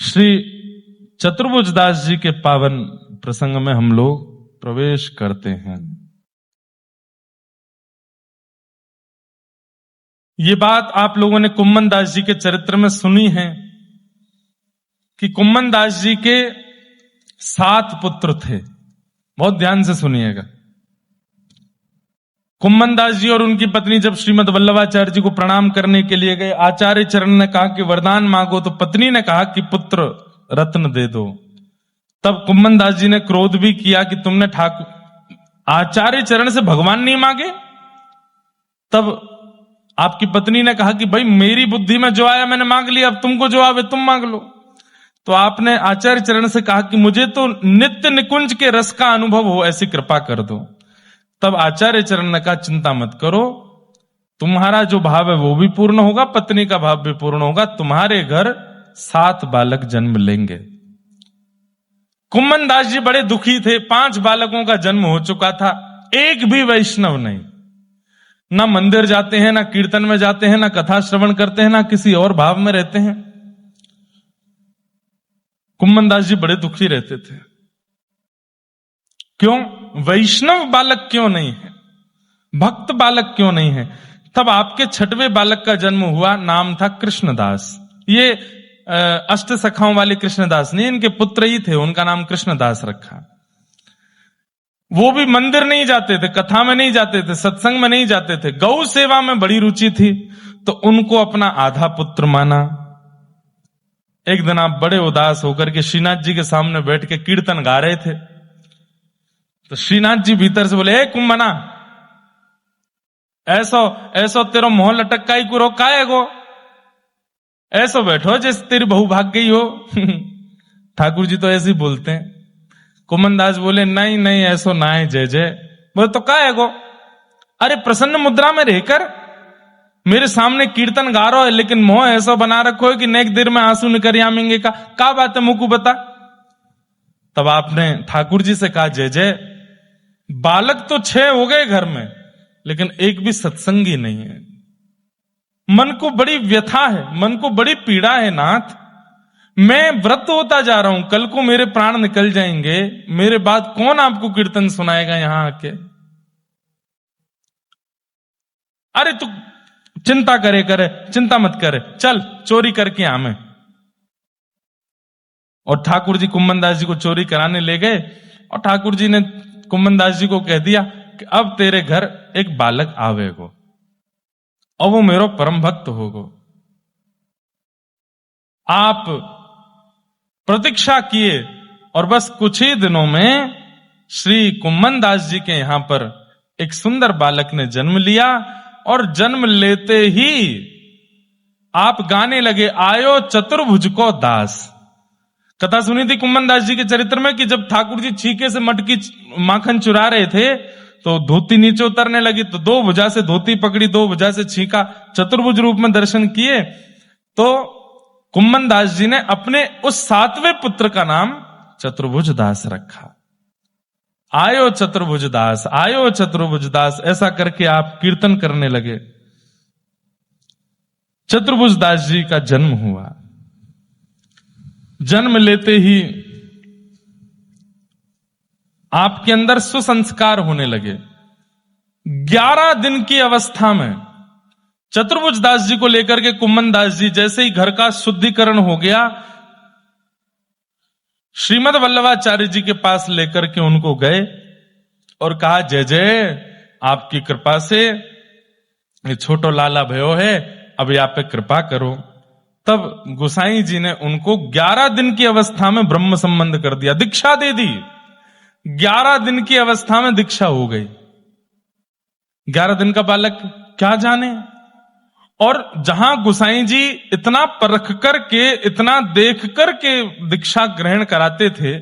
श्री चतुर्भुज दास जी के पावन प्रसंग में हम लोग प्रवेश करते हैं। ये बात आप लोगों ने कुम्मन दास जी के चरित्र में सुनी है कि कुम्मन दास जी के 7 पुत्र थे। बहुत ध्यान से सुनिएगा। कुम्मन दास जी और उनकी पत्नी जब श्रीमद वल्लभाचार्य जी को प्रणाम करने के लिए गए, आचार्य चरण ने कहा कि वरदान मांगो, तो पत्नी ने कहा कि पुत्र रत्न दे दो। तब कुम्मन दास जी ने क्रोध भी किया कि तुमने ठाकुर आचार्य चरण से भगवान नहीं मांगे। तब आपकी पत्नी ने कहा कि भाई मेरी बुद्धि में जो आया मैंने मांग लिया, अब तुमको जो आवे तुम मांग लो। तो आपने आचार्य चरण से कहा कि मुझे तो नित्य निकुंज के रस का अनुभव हो, ऐसी कृपा कर दो। तब आचार्य चरण ने कहा चिंता मत करो, तुम्हारा जो भाव है वो भी पूर्ण होगा, पत्नी का भाव भी पूर्ण होगा, तुम्हारे घर 7 बालक जन्म लेंगे। कुम्मन दास जी बड़े दुखी थे। 5 बालकों का जन्म हो चुका था, एक भी वैष्णव नहीं। ना मंदिर जाते हैं, ना कीर्तन में जाते हैं, ना कथा श्रवण करते हैं, ना किसी और भाव में रहते हैं। कुम्मन दास जी बड़े दुखी रहते थे। क्यों? वैष्णव बालक क्यों नहीं है, भक्त बालक क्यों नहीं है। तब आपके 6वें बालक का जन्म हुआ, नाम था कृष्णदास। ये अष्ट सखाओं वाले कृष्णदास नहीं, इनके पुत्र ही थे, उनका नाम कृष्णदास रखा। वो भी मंदिर नहीं जाते थे, कथा में नहीं जाते थे, सत्संग में नहीं जाते थे, गौ सेवा में बड़ी रुचि थी, तो उनको अपना आधा पुत्र माना। एक दिन आप बड़े उदास होकर के श्रीनाथ जी के सामने बैठ के कीर्तन गा रहे थे, तो श्रीनाथ जी भीतर से बोले, कुम्मना ऐसो तेरो मोह लटक ही कुरो काहे गो, ऐसो बैठो जैसे तेरी बहू भाग गई हो। ठाकुर जी तो ऐसे ही बोलते हैं। कुम्मन दास बोले नहीं नहीं ऐसो ना है जय जय। बोले तो काहे गो, अरे प्रसन्न मुद्रा में रहकर मेरे सामने कीर्तन गा रहा है, लेकिन मोह ऐसा बना रखो है कि नेक देर में आंसू निकर आमेंगे का बात है, मुकू बता। तब आपने ठाकुर जी से कहा जय जय, बालक तो 6 हो गए घर में, लेकिन एक भी सत्संगी नहीं है। मन को बड़ी व्यथा है, मन को बड़ी पीड़ा है नाथ। मैं व्रत होता जा रहा हूं, कल को मेरे प्राण निकल जाएंगे, मेरे बाद कौन आपको कीर्तन सुनाएगा यहां आके। अरे तू चिंता करे, चिंता मत करे, चल चोरी करके आमे। और ठाकुर जी कुम्मन दास जी को चोरी कराने ले गए, और ठाकुर जी ने कुम्मन दास जी को कह दिया कि अब तेरे घर एक बालक आवेगो और वो मेरो परम भक्त होगो। आप प्रतीक्षा किए और बस कुछ ही दिनों में श्री कुम्मन दास जी के यहां पर एक सुंदर बालक ने जन्म लिया, और जन्म लेते ही आप गाने लगे, आयो चतुर्भुज को दास। कथा सुनी थी कुम्मन दास जी के चरित्र में कि जब ठाकुर जी छीके से मटकी माखन चुरा रहे थे, तो धोती नीचे उतरने लगी, तो 2 भुजा से धोती पकड़ी, 2 भुजा से छीका, चतुर्भुज रूप में दर्शन किए। तो कुम्मन दास जी ने अपने उस 7वें पुत्र का नाम चतुर्भुज दास रखा। आयो चतुर्भुज दास, आयो चतुर्भुज दास, ऐसा करके आप कीर्तन करने लगे। चतुर्भुज दास जी का जन्म हुआ। जन्म लेते ही आपके अंदर सुसंस्कार होने लगे। 11 दिन की अवस्था में चतुर्भुज दास जी को लेकर के कुम्मन दास जी जैसे ही घर का शुद्धिकरण हो गया, श्रीमद वल्लभाचार्य जी के पास लेकर के उनको गए और कहा जय जय, आपकी कृपा से ये छोटो लाला भयो है, अब आप पे कृपा करो। तब गोसाई जी ने उनको 11 दिन की अवस्था में ब्रह्म संबंध कर दिया, दीक्षा दे दी। 11 दिन की अवस्था में दीक्षा हो गई। 11 दिन का बालक क्या जाने। और जहां गोसाई जी इतना परख करके, इतना देख करके दीक्षा ग्रहण कराते थे,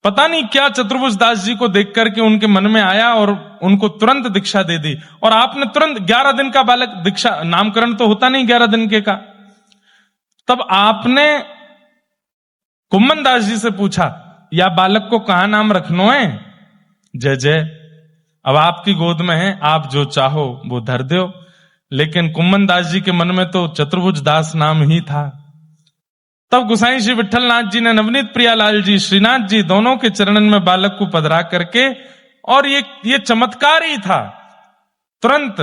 पता नहीं क्या चतुर्भुज दास जी को देख करके उनके मन में आया और उनको तुरंत दीक्षा दे दी। और आपने तुरंत 11 दिन का बालक, दीक्षा नामकरण तो होता नहीं 11 दिन के का, तब आपने कुम्मन दास जी से पूछा, या बालक को कहां नाम रखनो है? जय जय, अब आपकी गोद में है, आप जो चाहो वो धर दो। लेकिन कुम्मन दास जी के मन में तो चतुर्भुज दास नाम ही था। तब गोसाई श्री विठलनाथ जी ने नवनीत प्रियालाल जी, श्रीनाथ जी दोनों के चरणन में बालक को पधरा करके, और ये चमत्कार ही था, तुरंत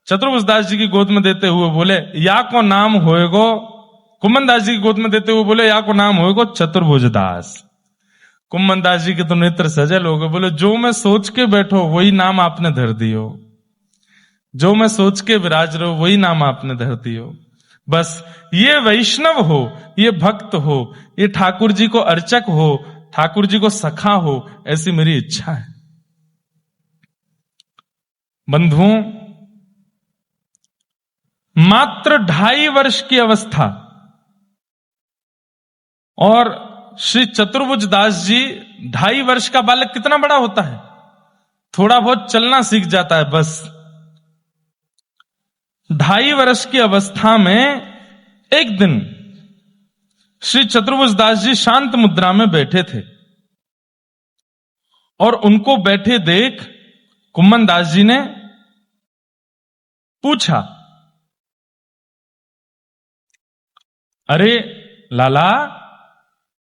चतुर्भुज दास जी की गोद में देते हुए बोले या को नाम होएगो, कुम्मन दास जी की गोद में देते हुए बोले या को नाम होएगो चतुर्भुज दास। कुम्मन दास जी के तो नेत्र सजल हो गए, बोले जो मैं सोच के बैठो वही नाम आपने धर दियो, जो मैं सोच के विराज रहो वही नाम आपने धर दियो। बस ये वैष्णव हो, ये भक्त हो, ये ठाकुर जी को अर्चक हो, ठाकुर जी को सखा हो, ऐसी मेरी इच्छा है। बंधुओं, मात्र 2.5 वर्ष की अवस्था और श्री चतुर्भुज दास जी, 2.5 वर्ष का बालक कितना बड़ा होता है, थोड़ा बहुत चलना सीख जाता है बस। 2.5 वर्ष की अवस्था में एक दिन श्री चतुर्भुज दास जी शांत मुद्रा में बैठे थे, और उनको बैठे देख कुम्मन दास जी ने पूछा, अरे लाला,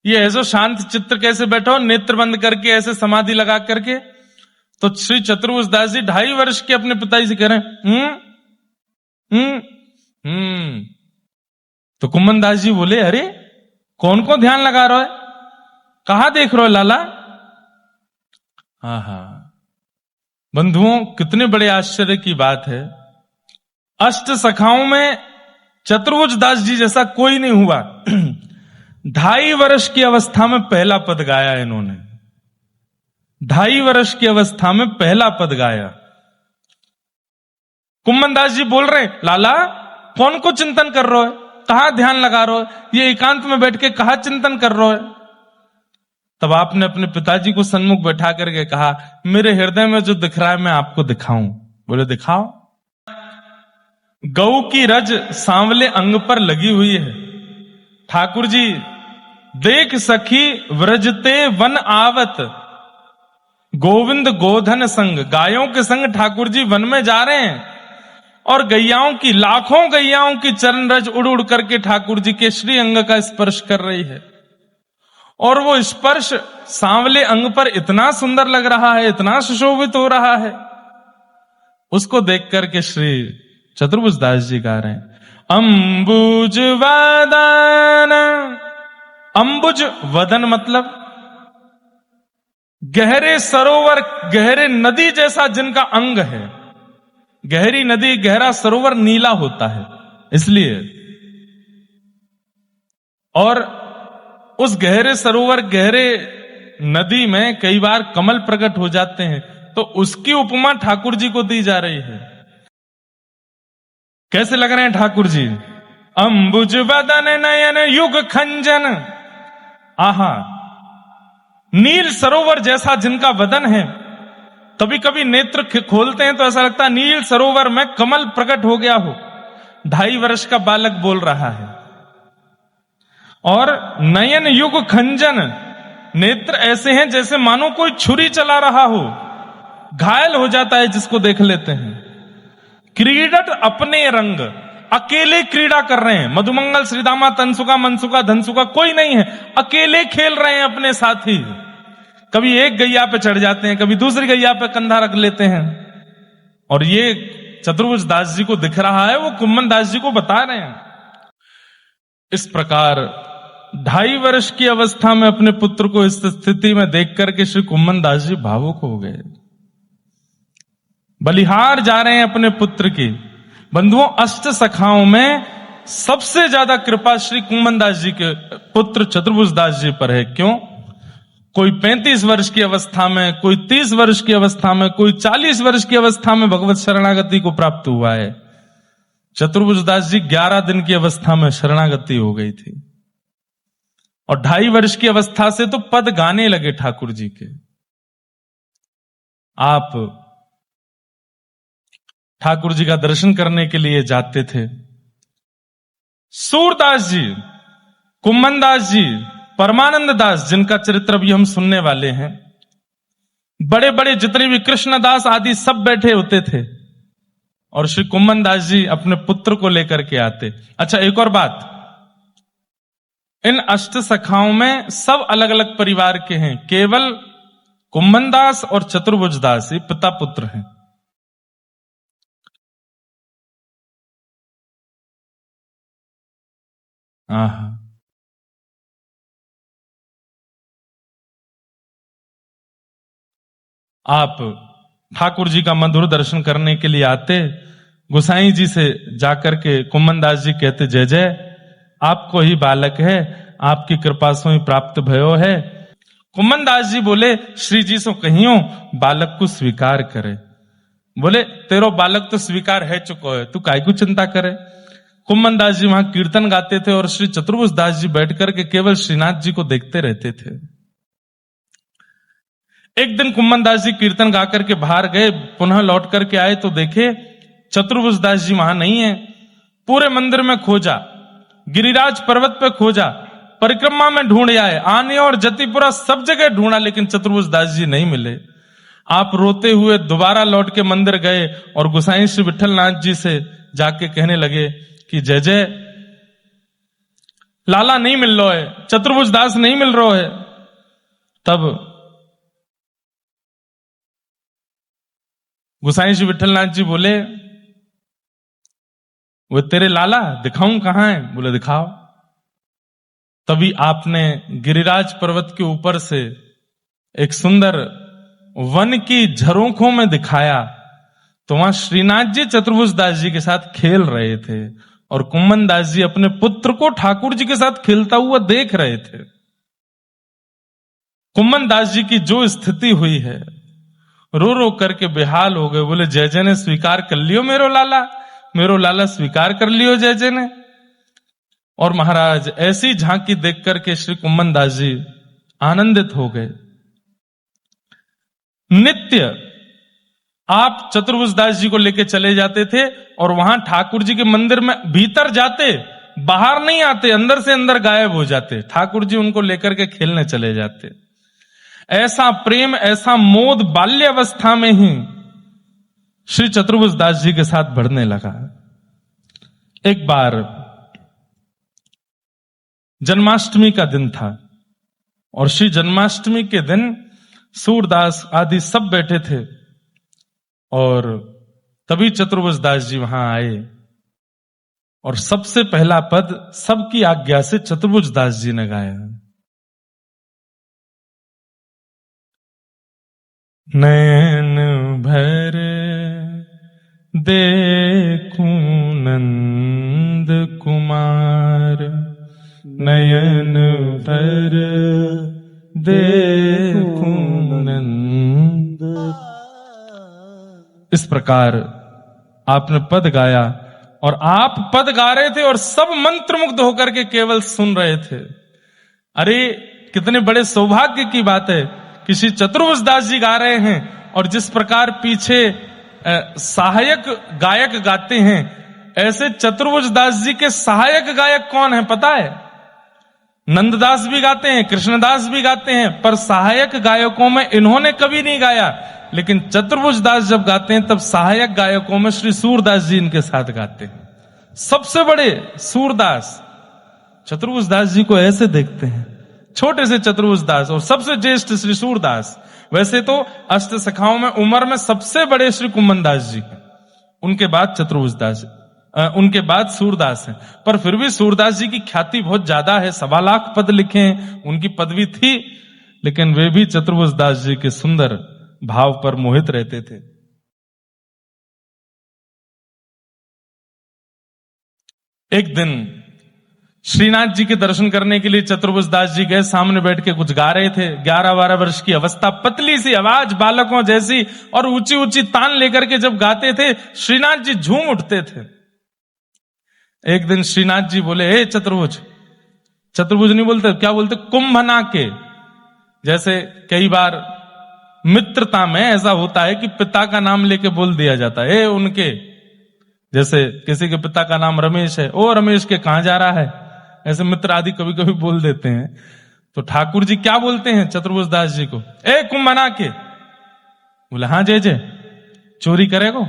ये ऐसा शांत चित्त कैसे बैठो, नेत्र बंद करके ऐसे समाधि लगा करके। तो श्री चतुर्भुज दास जी 2.5 वर्ष के अपने पिताजी से कह रहे हैं तो कुम्मन दास जी बोले, अरे कौन को ध्यान लगा रहा है, कहां देख रहे हो लाला। बंधुओं, कितने बड़े आश्चर्य की बात है, अष्ट सखाओं में चतुर्भुज दास जी जैसा कोई नहीं हुआ। 2.5 वर्ष की अवस्था में पहला पद गाया इन्होंने, 2.5 वर्ष की अवस्था में पहला पद गाया। कुम्मन दास जी बोल रहे, लाला कौन को चिंतन कर रहे हो, कहां ध्यान लगा रहे हो, ये एकांत में बैठ के कहां चिंतन कर रहे हो। तब आपने अपने पिताजी को सन्मुख बैठा करके कहा, मेरे हृदय में जो दिख रहा है मैं आपको दिखाऊं। बोले दिखाओ। गऊ की रज सांवले अंग पर लगी हुई है। ठाकुर जी देख सखी व्रजते वन आवत, गोविंद गोधन संग, गायों के संग ठाकुर जी वन में जा रहे हैं, और गैयाओं की, लाखों गैयाओं की चरण रज उड़ उड़ करके ठाकुर जी के श्री अंग का स्पर्श कर रही है, और वो स्पर्श सांवले अंग पर इतना सुंदर लग रहा है, इतना सुशोभित हो रहा है। उसको देख करके श्री चतुर्भुज दास जी गा रहे हैं, अंबुज वदन, अंबुज वदन मतलब गहरे सरोवर, गहरे नदी जैसा जिनका अंग है। गहरी नदी, गहरा सरोवर नीला होता है इसलिए, और उस गहरे सरोवर, गहरे नदी में कई बार कमल प्रकट हो जाते हैं, तो उसकी उपमा ठाकुर जी को दी जा रही है। कैसे लग रहे हैं ठाकुर जी, अंबुज वदन नयन युग खंजन, आहा, नील सरोवर जैसा जिनका वदन है। कभी कभी नेत्र खोलते हैं तो ऐसा लगता है नील सरोवर में कमल प्रकट हो गया हो। 2.5 वर्ष का बालक बोल रहा है। और नयन युग खंजन, नेत्र ऐसे हैं जैसे मानो कोई छुरी चला रहा हो, घायल हो जाता है जिसको देख लेते हैं। क्रीडत अपने रंग, अकेले क्रीड़ा कर रहे हैं। मधुमंगल, श्रीदामा, तनसुका, मनसुका, धनसुका कोई नहीं है, अकेले खेल रहे हैं अपने साथी। कभी एक गैया पे चढ़ जाते हैं, कभी दूसरी गैया पे कंधा रख लेते हैं। और ये चतुर्भुज दास जी को दिख रहा है, वो कुम्मन दास जी को बता रहे हैं। इस प्रकार 2.5 वर्ष की अवस्था में अपने पुत्र को इस स्थिति में देख करके श्री कुम्मन दास जी भावुक हो गए। बलिहार जा रहे हैं अपने पुत्र की। बंधुओं, अष्ट सखाओं में सबसे ज्यादा कृपा श्री कुम्मन दास जी के पुत्र चतुर्भुज दास जी पर है। क्यों? कोई 35 वर्ष की अवस्था में, कोई 30 वर्ष की अवस्था में, कोई 40 वर्ष की अवस्था में भगवत शरणागति को प्राप्त हुआ है। चतुर्भुज दास जी 11 दिन की अवस्था में शरणागति हो गई थी, और 2.5 वर्ष की अवस्था से तो पद गाने लगे ठाकुर जी के। आप ठाकुर जी का दर्शन करने के लिए जाते थे। सूरदास जी, कुम्मन दास जी, परमानंद दास, जिनका चरित्र अभी हम सुनने वाले हैं, बड़े बड़े जितने भी कृष्णदास आदि सब बैठे होते थे, और श्री कुम्मन दास जी अपने पुत्र को लेकर के आते। अच्छा, एक और बात, इन अष्ट सखाओं में सब अलग अलग परिवार के हैं, केवल कुंभनदास और चतुर्भुजदास ये पिता पुत्र हैं। आप ठाकुर जी का मधुर दर्शन करने के लिए आते, गोसाई जी से जाकर के कुंभनदास जी कहते, जय जय, आपको ही बालक है, आपकी कृपा से ही प्राप्त भयो है। कुंभनदास जी बोले, श्री जी सो कहियो बालक को स्वीकार करे। बोले, तेरो बालक तो स्वीकार है चुको है, तू काय को चिंता करे। कुंभनदास जी वहां कीर्तन गाते थे और श्री चतुर्भुजदास जी बैठ करके केवल श्रीनाथ जी को देखते रहते थे। एक दिन कुंभनदास जी कीर्तन गा करके बाहर गए, पुनः लौट करके आए तो देखे चतुर्भुजदास जी वहां नहीं है। पूरे मंदिर में खोजा, गिरिराज पर्वत पे खोजा, परिक्रमा में ढूंढ आए, आने और जतिपुरा सब जगह ढूंढा, लेकिन चतुर्भुजदास जी नहीं मिले। आप रोते हुए दोबारा लौट के मंदिर गए और गोसाई श्री विठलनाथ जी से जाके कहने लगे कि जय जय, लाला नहीं मिल रहा है, चतुर्भुजदास नहीं मिल रहा है। तब गोसाई श्री विठलनाथ जी बोले, वो तेरे लाला दिखाऊं कहां है? बोले दिखाओ। तभी आपने गिरिराज पर्वत के ऊपर से एक सुंदर वन की झरोखों में दिखाया, तो वहां श्रीनाथ जी चतुर्भुजदास जी के साथ खेल रहे थे और कुंभनदास जी अपने पुत्र को ठाकुर जी के साथ खेलता हुआ देख रहे थे। कुंभनदास जी की जो स्थिति हुई है, रो रो करके बेहाल हो गए। बोले, जय जय ने स्वीकार कर लियो मेरो लाला स्वीकार कर लियो जय जय ने। और महाराज ऐसी झांकी देख करके श्री कुंभनदास जी आनंदित हो गए। नित्य आप चतुर्भुजदास जी को लेके चले जाते थे और वहां ठाकुर जी के मंदिर में भीतर जाते, बाहर नहीं आते, अंदर से अंदर गायब हो जाते। ठाकुर जी उनको लेकर के खेलने चले जाते। ऐसा प्रेम, ऐसा मोद बाल्यावस्था में ही श्री चतुर्भुजदास जी के साथ बढ़ने लगा। एक बार जन्माष्टमी का दिन था और श्री जन्माष्टमी के दिन सूरदास आदि सब बैठे थे और तभी चतुर्भुजदास जी वहां आए और सबसे पहला पद सबकी आज्ञा से चतुर्भुजदास जी ने गाया। नयन भर देखूं नंद कुमार, नयन भर देखूं नंद। इस प्रकार आपने पद गाया और आप पद गा रहे थे और सब मंत्रमुग्ध होकर के केवल सुन रहे थे। अरे कितने बड़े सौभाग्य की बात है कि श्री चतुर्भुजदास जी गा रहे हैं और जिस प्रकार पीछे सहायक गायक गाते हैं, ऐसे चतुर्भुजदास जी के सहायक गायक कौन है पता है? नंददास भी गाते हैं, कृष्णदास भी गाते हैं, पर सहायक गायकों में इन्होंने कभी नहीं गाया। लेकिन चतुर्भुजदास जब गाते हैं तब सहायक गायकों में श्री सूरदास जी इनके साथ गाते हैं। सबसे बड़े सूरदास चतुर्भुजदास जी को ऐसे देखते हैं, छोटे से चतुर्भुजदास और सबसे ज्येष्ठ श्री सूरदास। वैसे तो अष्ट सखाओं में उम्र में सबसे बड़े श्री कुंभनदास जी हैं, उनके बाद चतुर्भुजदास, उनके बाद सूरदास हैं, पर फिर भी सूरदास जी की ख्याति बहुत ज्यादा है। 1.25 लाख पद लिखे हैं, उनकी पदवी थी, लेकिन वे भी चतुर्भुजदास जी के सुंदर भाव पर मोहित रहते थे। एक दिन श्रीनाथ जी के दर्शन करने के लिए चतुर्भुजदास जी गए, सामने बैठ के कुछ गा रहे थे। 11-12 वर्ष की अवस्था, पतली सी आवाज बालकों जैसी, और ऊंची ऊंची तान लेकर के जब गाते थे श्रीनाथ जी झूम उठते थे। एक दिन श्रीनाथ जी बोले, हे चतुर्भुज, चतुर्भुज नहीं बोलते, क्या बोलते? कुंभना के। जैसे कई बार मित्रता में ऐसा होता है कि पिता का नाम लेके बोल दिया जाता है, उनके, जैसे किसी के पिता का नाम रमेश है, ओ रमेश के कहां जा रहा है, ऐसे मित्र आदि कभी कभी बोल देते हैं। तो ठाकुर जी क्या बोलते हैं चतुर्भुजदास जी को? ए कुंभना के। बोले, हां जय जय, चोरी करेगो?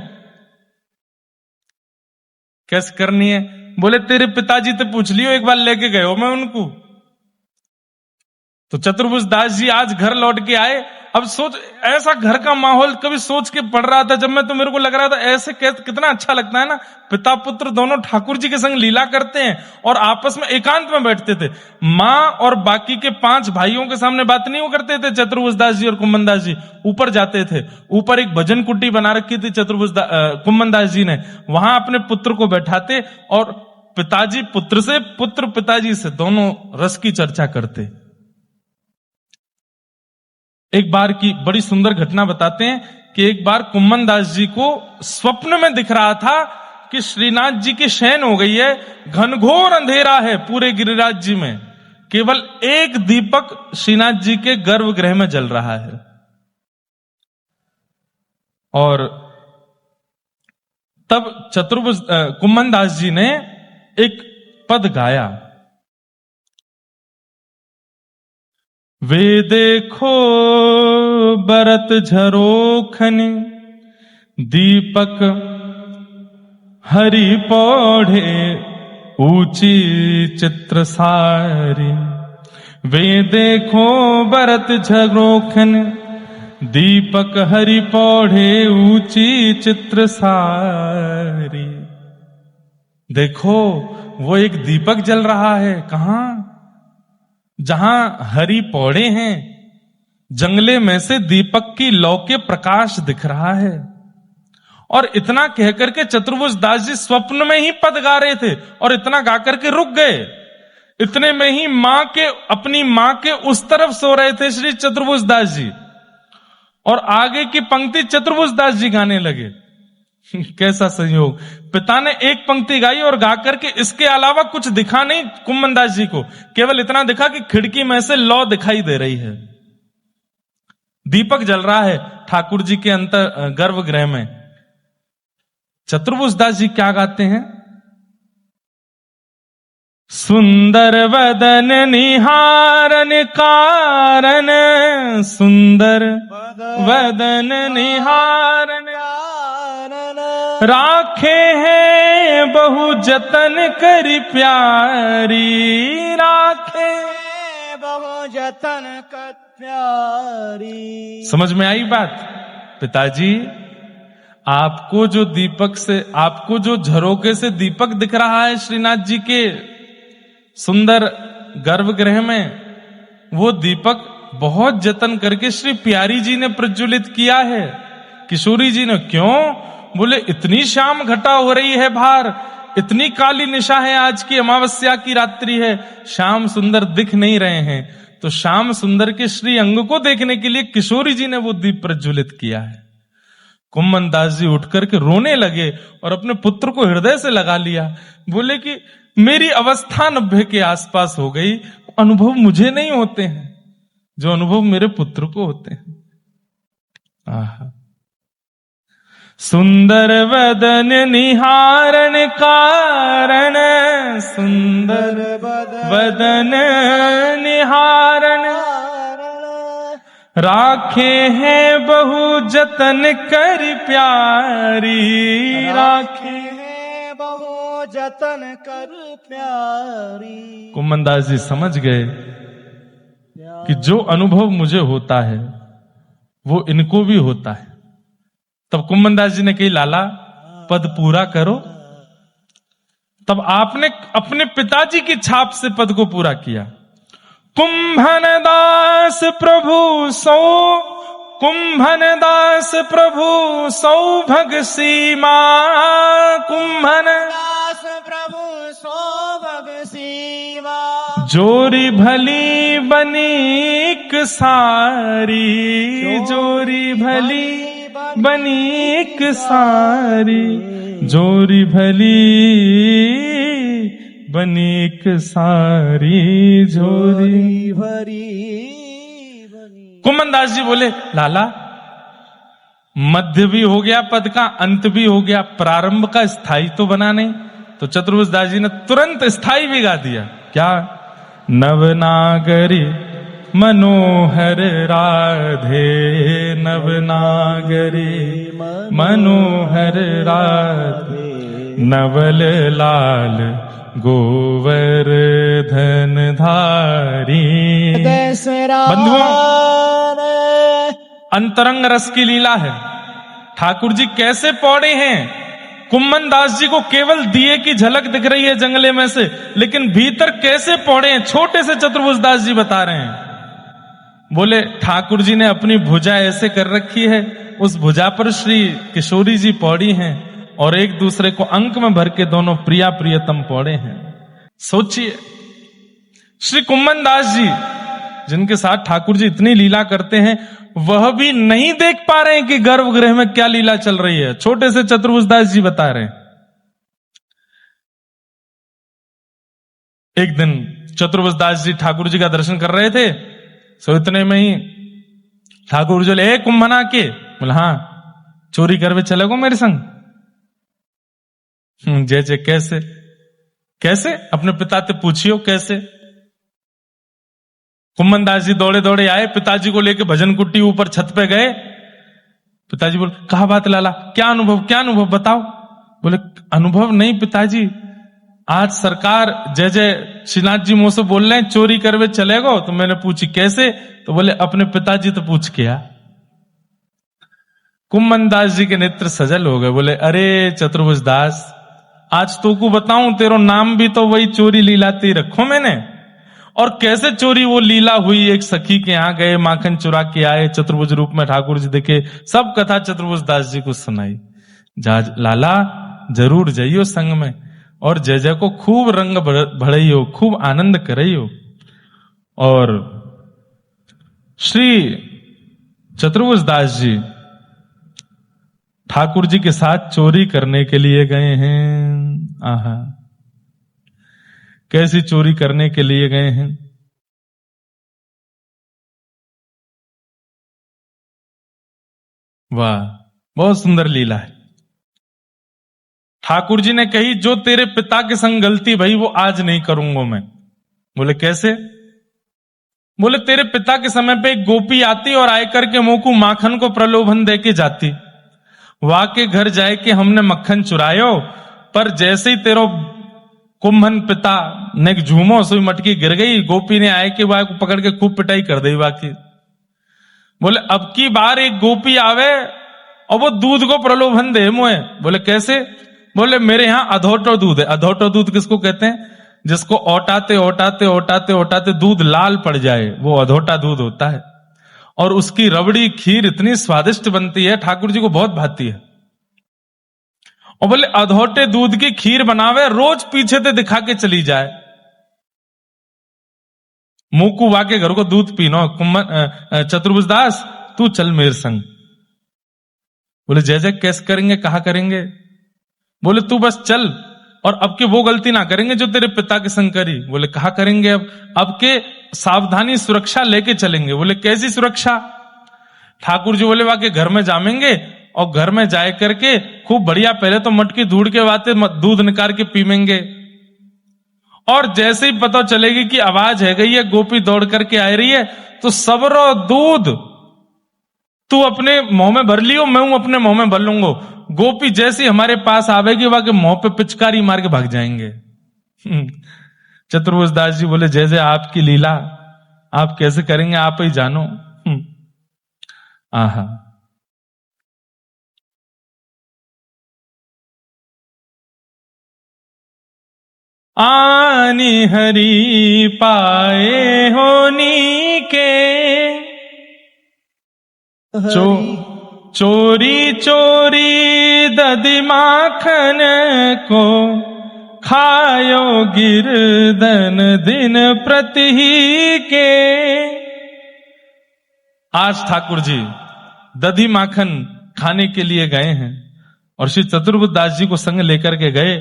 कैसे करनी है? बोले, तेरे पिताजी तो पूछ लियो, एक बार लेके गए हो मैं उनको, तो चतुर्भुज दास जी आज घर लौट के आए। अब सोच, ऐसा घर का माहौल कभी सोच के पढ़ रहा था जब मैं, तो मेरे को लग रहा था ऐसे कितना अच्छा लगता है ना, पिता पुत्र दोनों ठाकुर जी के संग लीला करते हैं और आपस में एकांत में बैठते थे। माँ और बाकी के 5 भाइयों के सामने बात नहीं करते थे। चतुर्भुज दास जी और कुम्भन दास जी ऊपर जाते थे। ऊपर एक भजन कुटी बना रखी थी कुम्भन दास जी ने, वहां अपने पुत्र को बैठाते और पिताजी पुत्र से, पुत्र पिताजी से, दोनों रस की चर्चा करते। एक बार की बड़ी सुंदर घटना बताते हैं कि एक बार कुम्भन दास जी को स्वप्न में दिख रहा था कि श्रीनाथ जी की शयन हो गई है, घनघोर अंधेरा है पूरे गिरिराज जी में, केवल एक दीपक श्रीनाथ जी के गर्भगृह में जल रहा है। और तब कुम्भन दास जी ने एक पद गाया, वे देखो बरत झरोखन दीपक हरि पौढ़े ऊंची चित्र सारी। वे देखो बरत झरोखन दीपक हरि पौढ़े ऊंची चित्र सारी। देखो वो एक दीपक जल रहा है, कहां? जहां हरि पौड़े हैं, जंगले में से दीपक की लौ के प्रकाश दिख रहा है। और इतना कहकर के चतुर्भुज दास जी स्वप्न में ही पद गा रहे थे और इतना गा करके रुक गए। इतने में ही अपनी मां के उस तरफ सो रहे थे श्री चतुर्भुज दास जी, और आगे की पंक्ति चतुर्भुज दास जी गाने लगे। कैसा संयोग! पिता ने एक पंक्ति गाई और गा करके इसके अलावा कुछ दिखा नहीं कुम्भन दास जी को, केवल इतना दिखा कि खिड़की में से लौ दिखाई दे रही है, दीपक जल रहा है ठाकुर जी के अंतर गर्भगृह में। चतुर्भुज दास जी क्या गाते हैं? सुंदर वदन निहारन कारण, सुंदर वदन निहारन राखे हैं बहु जतन करी प्यारी, राखे बहु जतन कर प्यारी। समझ में आई बात? पिताजी, आपको जो दीपक से, आपको जो झरोके से दीपक दिख रहा है श्रीनाथ जी के सुंदर गर्भगृह में, वो दीपक बहुत जतन करके श्री प्यारी जी ने प्रज्वलित किया है, किशोरी जी ने। क्यों? बोले इतनी श्याम घटा हो रही है बाहर, इतनी काली निशा है, आज की अमावस्या की रात्रि है, श्याम सुंदर दिख नहीं रहे हैं, तो श्याम सुंदर के श्री अंग को देखने के लिए किशोरी जी ने वो दीप प्रज्वलित किया है। कुम्भन दास जी उठ करके रोने लगे और अपने पुत्र को हृदय से लगा लिया। बोले कि मेरी अवस्था 90 के आसपास हो गई, अनुभव मुझे नहीं होते हैं जो अनुभव मेरे पुत्र को होते हैं। आहा। सुंदर वदन निहारन कारण, सुंदर वदन निहारन राखे हैं बहु जतन कर प्यारी, राखे हैं बहु जतन कर प्यारी। कुम्भन दास जी समझ गए कि जो अनुभव मुझे होता है वो इनको भी होता है। तब कुम्भन दास जी ने कही, लाला पद पूरा करो। तब आपने अपने पिताजी की छाप से पद को पूरा किया। कुम्भन दास प्रभु सौभग सीमा, कुम्भन दास प्रभु सौभग सीमा, जोरी भली बनीक सारी, जोरी भली बनीक सारी, जोरी भली बनीक सारी, जोरी भरी। कुम्भन दास जी बोले, लाला मध्य भी हो गया पद का, अंत भी हो गया, प्रारंभ का स्थाई तो बना नहीं। तो चतुर्भुज दास जी ने तुरंत स्थाई भी गा दिया। क्या? नवनागरी मनोहर राधे, नवनागरी मनोहर राधे, नवल लाल गोवर्धन धारी, हृदय से बंधुओं, अंतरंग रस की लीला है। ठाकुर जी कैसे पौड़े हैं। कुम्मन दास जी को केवल दिए की झलक दिख रही है जंगले में से, लेकिन भीतर कैसे पौड़े हैं छोटे से चतुर्भुज दास जी बता रहे हैं। बोले ठाकुर जी ने अपनी भुजा ऐसे कर रखी है, उस भुजा पर श्री किशोरी जी पौड़ी हैं और एक दूसरे को अंक में भर के दोनों प्रिया प्रियतम पौड़े हैं। सोचिए, श्री कुम्मन दास जी जिनके साथ ठाकुर जी इतनी लीला करते हैं, वह भी नहीं देख पा रहे हैं कि गर्भगृह में क्या लीला चल रही है। छोटे से चतुर्भुज दास जी बता रहे हैं। एक दिन चतुर्भुज दास जी ठाकुर जी का दर्शन कर रहे थे, सो इतने में ही ठाकुर जी ले कुंभना के बोला, हाँ चोरी करवे चलेगो मेरे संग। जय जय कैसे कैसे अपने पिता से पूछियो कैसे। कुम्मन दास जी दौड़े दौड़े आए, पिताजी को लेके भजन कुट्टी ऊपर छत पे गए। पिताजी बोले कहा बात लाला, क्या अनुभव बताओ। बोले अनुभव नहीं पिताजी, आज सरकार जय जय श्रीनाथ जी मुझसे बोल रहे हैं चोरी करवे चलेगो। तो मैंने पूछी कैसे, तो बोले अपने पिताजी तो पूछ के आ। कुम्मन दास जी के नेत्र सजल हो गए। बोले अरे चतुर्भुज दास, आज तो को बताऊं तेरो नाम भी तो वही चोरी लीलाती रखो मैंने। और कैसे चोरी वो लीला हुई, एक सखी के यहां गए, माखन चुरा के आए, चतुर्भुज रूप में ठाकुर जी देखे, सब कथा चतुर्भुज दास जी को सुनाई। लाला जरूर जाइयो संग में, और जय जय को खूब रंग भड़इयो, खूब आनंद करइयो। और श्री चतुर्भुज दास जी ठाकुर जी के साथ चोरी करने के लिए गए हैं। आहा, कैसी चोरी करने के लिए गए हैं। वाह, बहुत सुंदर लीला है। ठाकुर जी ने कही जो तेरे पिता के संग गलती भई वो आज नहीं करूंगा मैं। बोले कैसे। बोले तेरे पिता के समय पे एक गोपी आती और आयकर के मुंह को माखन को प्रलोभन दे के जाती। वहां के घर जाए के हमने मक्खन चुरायो, पर जैसे ही तेरो कुंभन पिता ने झूमो सोई मटकी गिर गई। गोपी ने आए के वहां को पकड़ के खूब पिटाई कर दी बाकी। बोले अब की बार एक गोपी आवे और वो दूध को प्रलोभन दे मुए। बोले कैसे। बोले मेरे यहां अधोटो दूध है। अधोटो दूध किसको कहते हैं, जिसको ओटाते ओटाते ओटाते ओटाते दूध लाल पड़ जाए, वो अधोटा दूध होता है। और उसकी रबड़ी खीर इतनी स्वादिष्ट बनती है, ठाकुर जी को बहुत भाती है। और बोले अधोटे दूध की खीर बनावे, रोज पीछे से दिखा के चली जाए। मुकू वाके घर को दूध पीनो। चतुर्भुज दास तू चल मेरे संग। बोले जय जय कैसे करेंगे, कहा करेंगे। बोले तू बस चल, और अब के वो गलती ना करेंगे जो तेरे पिता के संग करी। बोले कहा करेंगे अब के सावधानी सुरक्षा लेके चलेंगे। बोले कैसी सुरक्षा। ठाकुर जी बोले वाके घर में जामेंगे, और घर में जाए करके खूब बढ़िया पहले तो मटकी दूध के वाते दूध निकाल के पीमेंगे। और जैसे ही पता चलेगी कि आवाज है गई है, गोपी दौड़ करके आ रही है, तो सबरो दूध तू अपने मुंह में भर लियो, मैं हूं अपने मुंह में भर लूंगा। गोपी जैसी हमारे पास आवेगी वहां के मुंह पे पिचकारी मार के भाग जाएंगे। चतुर्भुज दास जी बोले जय जय आपकी लीला, आप कैसे करेंगे आप ही जानो। आहा, आनी हरि पाए होनी के चोरी चोरी दधि माखन को खायो गिरदन दिन प्रति के। आज ठाकुर जी दधि माखन खाने के लिए गए हैं और श्री चतुर्भुज दास जी को संग लेकर के गए।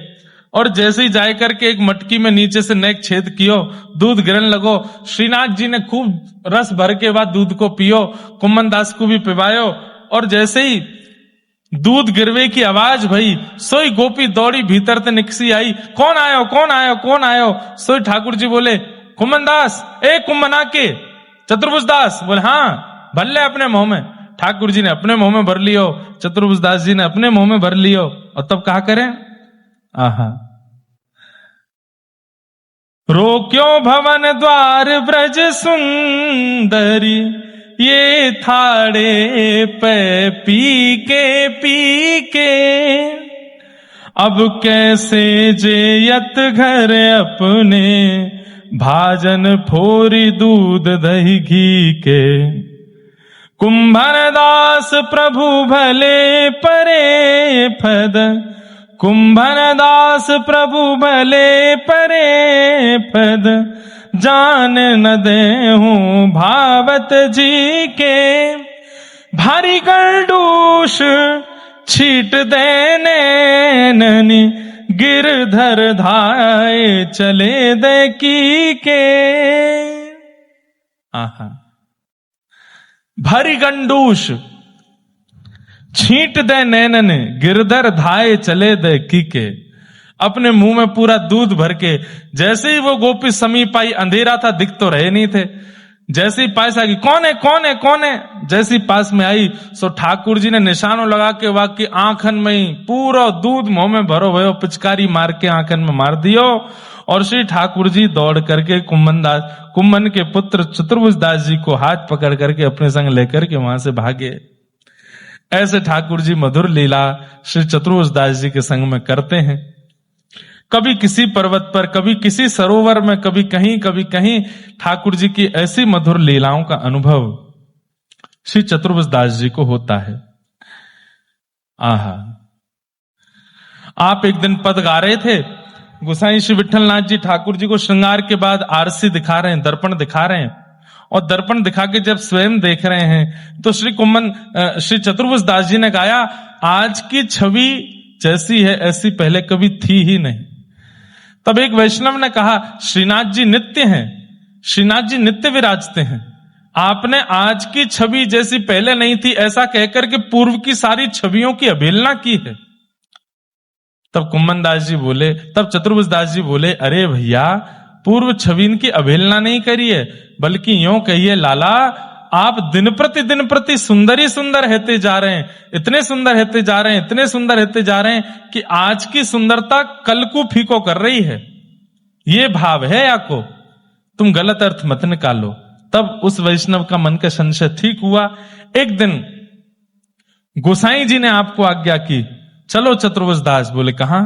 और जैसे ही जाए करके एक मटकी में नीचे से नेक छेद कियो, दूध गिरन लगो। श्रीनाथ जी ने खूब रस भर के बाद दूध को पियो, कुम्मन दास को भी पिवायो। और जैसे ही दूध गिरवे की आवाज भई, सोई गोपी दौड़ी भीतर से निकसी आई। कौन आयो कौन आयो कौन आयो। सोई ठाकुर जी बोले कुम्मन दास, ए कुम्मना के चतुर्भुज दास। बोले हाँ भर ले अपने मुंह में। ठाकुर जी ने अपने मुंह में भर लियो, चतुर्भुज दास जी ने अपने मुंह में भर लियो। और तब कहा करें, आहा, रोक्यो भवन द्वार ब्रज सुंदरी, ये थाड़े पे पी के अब कैसे जेयत घर अपने, भाजन फोरी दूध दही घी के। कुंभन दास प्रभु भले परे फद, कुंभन दास प्रभु भले परे फद, जान न देहूं भावत जी के। भारी गलडूस छीट देने ननी, गिरधर धाये चले दे की के। आहा, भारी गंडूस छींट दे नैनन, गिरधर धाये चले दे की के। अपने मुंह में पूरा दूध भर के, जैसे ही वो गोपी समीप आई, अंधेरा था, दिख तो रहे नहीं थे, जैसे ही पास आ गई, कौन है कौन है कौन है, जैसे ही पास में आई सो ठाकुर जी ने निशानों लगा के वाकई आंखन में ही पूरा दूध मुंह में भरो भयो, पिचकारी मार के आंखन में मार दियो। और श्री ठाकुर जी दौड़ करके कुंभन के पुत्र चतुर्भुज दास जी को हाथ पकड़ करके अपने संग लेकर के वहां से भागे। ऐसे ठाकुर जी मधुर लीला श्री चतुर्भुज दास जी के संग में करते हैं। कभी किसी पर्वत पर, कभी किसी सरोवर में, कभी कहीं ठाकुर जी की ऐसी मधुर लीलाओं का अनुभव श्री चतुर्भुज दास जी को होता है। आहा, आप एक दिन पद गा रहे थे, गोसाई श्री विठलनाथ जी ठाकुर जी को श्रृंगार के बाद आरसी दिखा रहे हैं, दर्पण दिखा रहे हैं, और दर्पण दिखा के जब स्वयं देख रहे हैं तो श्री चतुर्भुज दास जी ने गाया, आज की छवि जैसी है ऐसी पहले कभी थी ही नहीं। तब एक वैष्णव ने कहा, श्रीनाथ जी नित्य हैं, श्रीनाथ जी नित्य विराजते हैं, आपने आज की छवि जैसी पहले नहीं थी ऐसा कहकर के पूर्व की सारी छवियों की अवहेलना की है। तब कुंभन दास जी बोले, तब चतुर्भुज दास जी बोले, अरे भैया, पूर्व छवि की अवहेलना नहीं करिए, बल्कि यूं कहिए, लाला आप दिन प्रति सुंदर ही सुंदर होते जा रहे हैं, इतने सुंदर होते जा रहे हैं, इतने सुंदर होते जा रहे हैं कि आज की सुंदरता कल को फीको कर रही है। ये भाव है आपको, तुम गलत अर्थ मत निकालो। तब उस वैष्णव का मन का संशय ठीक हुआ। एक दिन गोसाई जी ने आपको आज्ञा की, चलो चतुर्भुज दास। बोले कहां?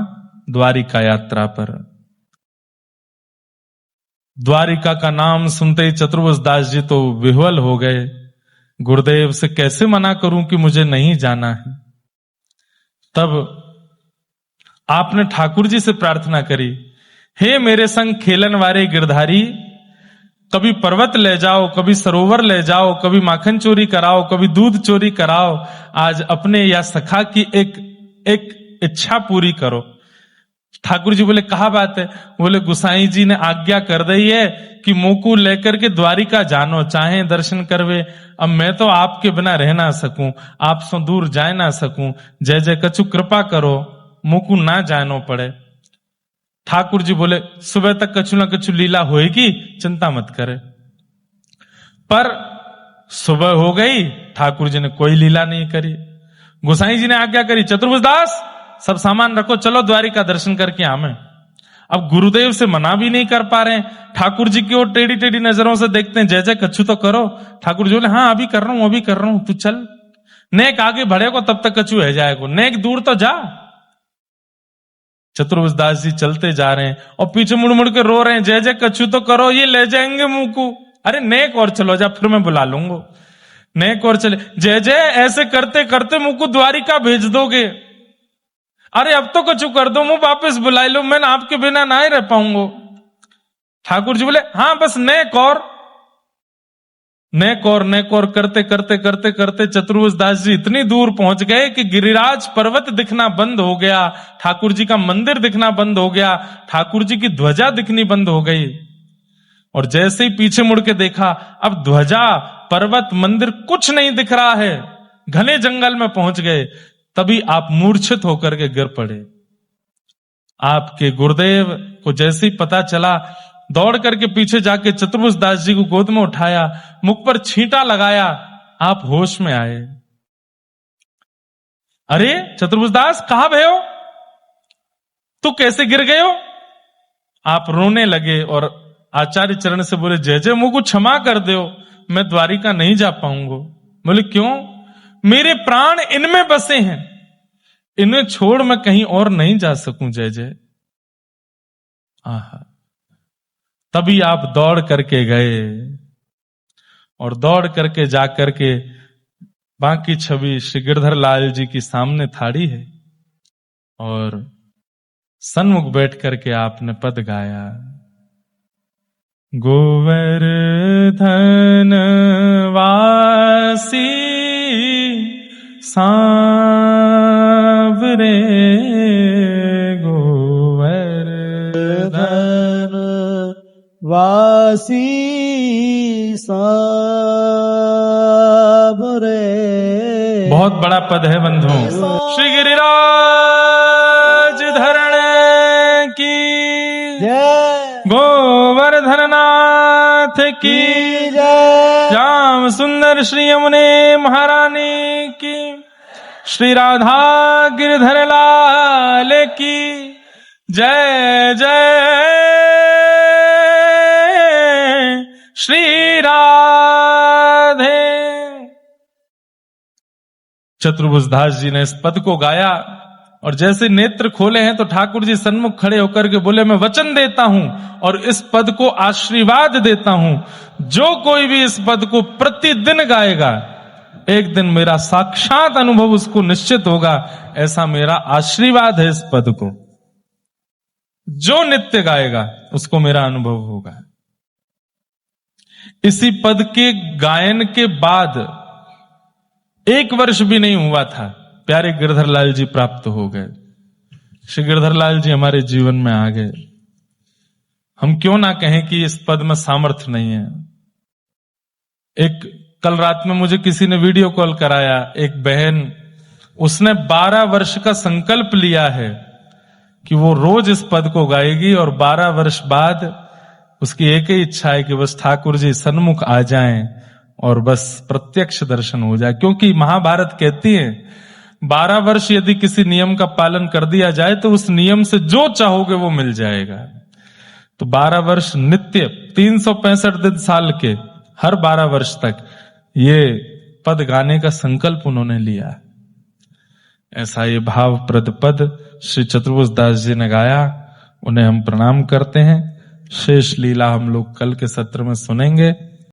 द्वारिका यात्रा पर। द्वारिका का नाम सुनते ही चतुर्भुज दास जी तो विह्वल हो गए, गुरुदेव से कैसे मना करूं कि मुझे नहीं जाना है। तब आपने ठाकुर जी से प्रार्थना करी, हे मेरे संग खेलन वाले गिरधारी, कभी पर्वत ले जाओ, कभी सरोवर ले जाओ, कभी माखन चोरी कराओ, कभी दूध चोरी कराओ, आज अपने या सखा की एक इच्छा पूरी करो। ठाकुर जी बोले कहा बात है? बोले गुसाई जी ने आज्ञा कर दी है कि मोकू लेकर के द्वारिका जानो, चाहे दर्शन करवे। अब मैं तो आपके बिना रह ना सकूं, आप सो दूर जाए ना सकूं, जय जय कछु कृपा करो, मोकू ना जानो पड़े। ठाकुर जी बोले सुबह तक कछु ना कछु लीला होएगी, चिंता मत करे। पर सुबह हो गई, ठाकुर जी ने कोई लीला नहीं करी। गोसाई जी ने आज्ञा करी, चतुर्भुज दास सब सामान रखो, चलो द्वारिका दर्शन करके आवे। अब गुरुदेव से मना भी नहीं कर पा रहे, ठाकुर जी की ओर टेढ़ी टेढ़ी नजरों से देखते हैं, जय जय कछु तो करो। ठाकुर जी बोले हाँ अभी कर रहा हूं, अभी कर रहा हूं, तू चल, नेक आगे बढ़ेगा तब तक कछु है जाएगा, नेक दूर तो जा। चतुर्भुज दास जी चलते जा रहे हैं और पीछे मुड़ मुड़ के रो रहे हैं, जय जय कछु तो करो, ये ले जाएंगे मुंह को। अरे नेक और चलो जा, फिर मैं बुला लूंगा। नेक और चले, जय जय ऐसे करते करते मुंह को द्वारिका भेज दोगे। अरे अब तो कछु कर दो, मुंह वापस बुला लो, मैं आपके बिना ना ही रह पाऊंगा। ठाकुर जी बोले हाँ बस नेक और करते करते करते करते चतुर्भुज दास जी इतनी दूर पहुंच गए कि गिरिराज पर्वत दिखना बंद हो गया, ठाकुर जी का मंदिर दिखना बंद हो गया, ठाकुर जी की ध्वजा दिखनी बंद हो गई। और जैसे ही पीछे मुड़ के देखा, अब ध्वजा, पर्वत, मंदिर कुछ नहीं दिख रहा है, घने जंगल में पहुंच गए। तभी आप मूर्छित होकर के गिर पड़े। आपके गुरुदेव को जैसे ही पता चला, दौड़ करके पीछे जाके चतुर्भुज दास जी को गोद में उठाया, मुख पर छींटा लगाया, आप होश में आए। अरे चतुर्भुज दास कहां भय हो, तू कैसे गिर गए हो? आप रोने लगे और आचार्य चरण से बोले, जय जय मुझको क्षमा कर दो, मैं द्वारिका नहीं जा पाऊंगा। बोले क्यों? मेरे प्राण इनमें बसे हैं, इन्हें छोड़ मैं कहीं और नहीं जा सकूं जय जय। आहा, तभी आप दौड़ करके गए और दौड़ करके जाकर के बाकी छवि श्री गिरधर लाल जी की सामने थाड़ी है और सन्मुख बैठ करके आपने पद गाया, गोवर्धन वासी सांवरे, गोवर्धन वासी सांवरे। बहुत बड़ा पद है बंधुओं। श्री गिरिराज धरण की जय, गोवर्धन नाथ की जय, श्याम सुंदर श्री यमुने महारानी की, श्री राधा गिरधर लाल की जय जय। श्री राधे। चतुर्भुजदास जी ने इस पद को गाया और जैसे नेत्र खोले हैं तो ठाकुर जी सन्मुख खड़े होकर के बोले, मैं वचन देता हूं और इस पद को आशीर्वाद देता हूं, जो कोई भी इस पद को प्रतिदिन गाएगा एक दिन मेरा साक्षात अनुभव उसको निश्चित होगा, ऐसा मेरा आशीर्वाद है इस पद को। जो नित्य गाएगा उसको मेरा अनुभव होगा। इसी पद के गायन के बाद 1 वर्ष भी नहीं हुआ था, प्यारे गिरधर लाल जी प्राप्त हो गए। श्री गिरधर लाल जी हमारे जीवन में आ गए। हम क्यों ना कहें कि इस पद में सामर्थ्य नहीं है। एक कल रात में मुझे किसी ने वीडियो कॉल कराया, एक बहन, उसने 12 वर्ष का संकल्प लिया है कि वो रोज इस पद को गाएगी और 12 वर्ष बाद उसकी एक ही इच्छा है कि बस ठाकुर जी सन्मुख आ जाएं और बस प्रत्यक्ष दर्शन हो जाए। क्योंकि महाभारत कहती है 12 वर्ष यदि किसी नियम का पालन कर दिया जाए तो उस नियम से जो चाहोगे वो मिल जाएगा। तो 12 वर्ष नित्य 365 दिन साल के हर 12 वर्ष तक ये पद गाने का संकल्प उन्होंने लिया। ऐसा ये भावप्रद पद श्री चतुर्भुजदास जी ने गाया, उन्हें हम प्रणाम करते हैं। शेष लीला हम लोग कल के सत्र में सुनेंगे।